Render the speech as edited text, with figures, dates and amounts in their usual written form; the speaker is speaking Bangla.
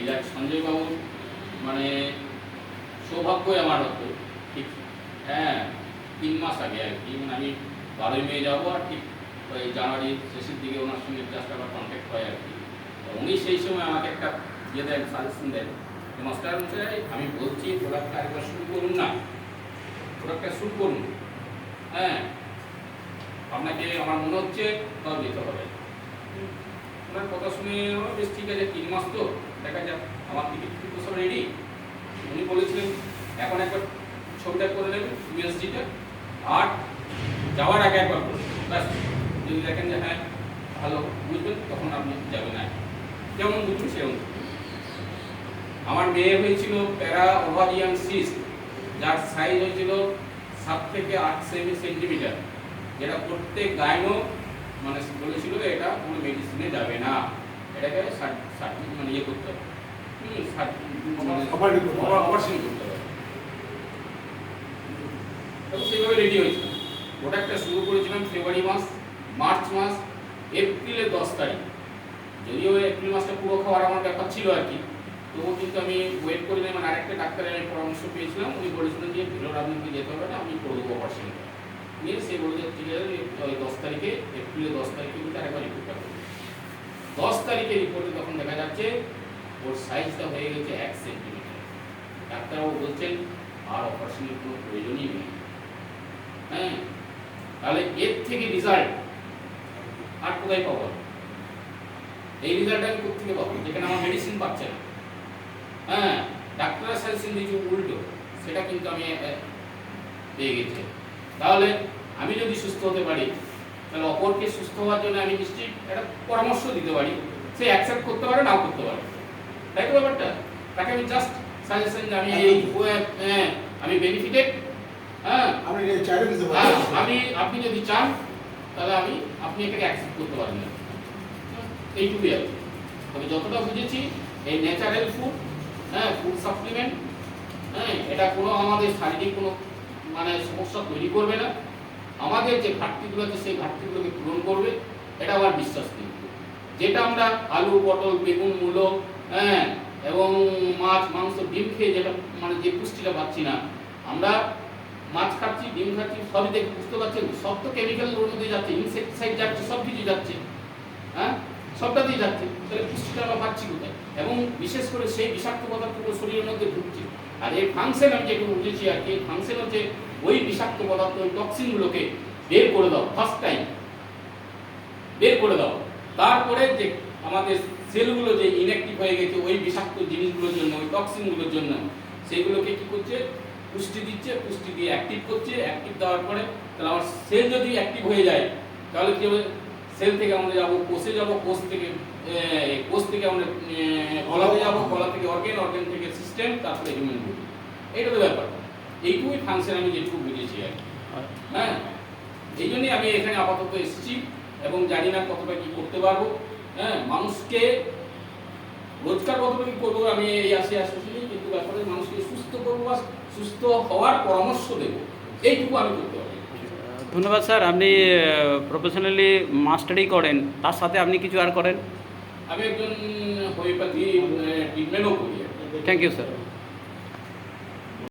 বিধায়ক সঞ্জয় বাবু মানে সৌভাগ্যই আমার হতো ঠিক 3 মাস আগে আর কি, মানে আমি 12ই মে যাবো আর ঠিক ওই জানুয়ারির শেষের দিকে ওনার সঙ্গে জাস্ট আমার কন্ট্যাক্ট হয় আর কি। উনি সেই সময় আমাকে একটা দেন, সাজেশন দেন, মাস্টার মশাই আমি বলছি প্রোডাক্টটা একবার শুরু করুন না, প্রোডাক্টটা শুরু করুন, আপনাকে আমার মনে হচ্ছে তাও যেতে হবে। ওনার কথা শুনে বেশ ঠিক আছে, 3 মাস তো দেখা যাক, আমার টিকিট তো সব রেডি। উনি বলেছিলেন এখন একবার ছবিটা করে নেবেন ইউএসডিটা, আর যাওয়ার আগে একবার করুন, ব্যাস যদি দেখেন যে হ্যাঁ ভালো বুঝবেন তখন আপনি যাবেন না, যেমন বুঝবেন সেরকম। আমার মেয়ে হয়েছিল প্যারা ওভারিয়ান সিস্ট, যার সাইজ হয়েছিল 7 থেকে 8 সেন্টিমিটার, যেটা প্রত্যেক গাইনো মানে বলেছিল এটা কোনো মেডিসিনে যাবে না, এটাকে মানে ইয়ে করতে হবে, অপারেশন করতে হবে। তখন সেইভাবে রেডি হয়েছিল। ওটা একটা শুরু করেছিলাম ফেব্রুয়ারি মাস, মার্চ মাস, এপ্রিলের 10 তারিখ। যদিও এপ্রিল মাসটা পুরো খাওয়ার আমার ব্যাপার ছিল আর কি, তবুও কিন্তু আমি ওয়েট করি না। মানে আরেকটা ডাক্তারের আমি পরামর্শ পেয়েছিলাম, উনি বলেছিলেন যে ভিলোর আপনাকে যেতে হবে না, আমি করে দেবো অপারেশন নিয়ে। সে বলে যে ঠিক আছে ওই 10 তারিখে, এপ্রিলের 10 তারিখে কিন্তু আরেকবার রিপোর্টটা করবে। 10 তারিখে রিপোর্টে তখন দেখা যাচ্ছে ওর সাইজটা হয়ে গেছে 1 সেন্টিমিটার। ডাক্তারবাবু বলছেন আর অপারেশনের কোনো প্রয়োজনই নেই। তাহলে এর থেকে রেজাল্ট আর কোথায় পাবো? এই রেজাল্টটা আমি কোথা থেকে পাবো যেখানে আমার মেডিসিন পাচ্ছে না? ডাক্তারের সাজেশন দিয়েছে উল্টো, সেটা কিন্তু আমি পেয়ে গেছি। তাহলে আমি যদি সুস্থ হতে পারি, তাহলে অপরকে সুস্থ হওয়ার জন্য আমি নিশ্চয়ই একটা পরামর্শ দিতে পারি, সে অ্যাকসেপ্ট করতে পারে নাও করতে পারে, তাই তো ব্যাপারটা। তাকে আমি জাস্ট সাজেশন যে আমি এই আমি বেনিফিটেড, আপনি যদি চান তাহলে আপনি এটাকে অ্যাকসেপ্ট করতে পারেন না, এইটুকুই আর। তবে যতটা বুঝেছি এই ন্যাচারাল ফুড, ফুড সাপ্লিমেন্ট, এটা কোনো আমাদের শারীরিক কোনো মানে সমস্যা তৈরি করবে না, আমাদের যে ঘাটতিগুলো আছে সেই ঘাটতিগুলোকে পূরণ করবে, এটা আমার বিশ্বাস। কিন্তু যেটা আমরা আলু, পটল, বেগুন, মূলো, এবং মাছ, মাংস, ডিম খেয়ে যেটা মানে যে পুষ্টিটা পাচ্ছি না, আমরা মাছ খাচ্ছি, ডিম খাচ্ছি, সবই দেখে বুঝতে পারছেন সব তো কেমিক্যাল ওর মধ্যে যাচ্ছে, ইনসেকটিসাইড যাচ্ছে, সব কিছু যাচ্ছে, সবটাতেই যাচ্ছে, তাহলে পুষ্টিটা আমরা পাচ্ছি কোথায়? এবং বিশেষ করে সেই বিষাক্ত পদার্থগুলো শরীরের মধ্যে ঢুকছে। আর এই ফাংশন আমি যেটুকু বুঝেছি আর কি, ফাংশন হচ্ছে ওই বিষাক্ত পদার্থ, ওই টক্সিনগুলোকে বের করে দাও, ফার্স্ট টাইম বের করে দাও। তারপরে যে আমাদের সেলগুলো যে ইনঅ্যাক্টিভ হয়ে গেছে ওই বিষাক্ত জিনিসগুলোর জন্য, ওই টক্সিনগুলোর জন্য, সেইগুলোকে কি করছে? পুষ্টি দিচ্ছে, পুষ্টি দিয়ে অ্যাক্টিভ করছে। অ্যাক্টিভ দেওয়ার পরে তাহলে আমার সেল যদি অ্যাক্টিভ হয়ে যায় তাহলে কি হবে? সেল থেকে আমরা যাবো কোষে, যাবো কোষ থেকে আমরা কলাতে যাবো, কলা থেকে অর্গান, অর্গান থেকে সিস্টেম, তারপরে হিউম্যান বডি। এইটা তো ব্যাপার। এইটুকুই ফাংশন আমি যেটুকু বুঝেছি আর এই জন্যই আমি এখানে আপাতত এসেছি এবং জানি না কতটা কি করতে পারবো। মানুষকে রোজগার কতটা কি করবো আমি এই আসছি, কিন্তু ব্যাপারে মানুষকে সুস্থ করবো বা সুস্থ হওয়ার পরামর্শ দেবো, এইটুকু আমি করতে পারি। ধন্যবাদ স্যার। আপনি প্রফেশনালি মাস্টারি করেন, তার সাথে আপনি কিছু আর করেন? আমি একজন হোমিওপ্যাথি ট্রিটমেন্টও করি। Thank you sir.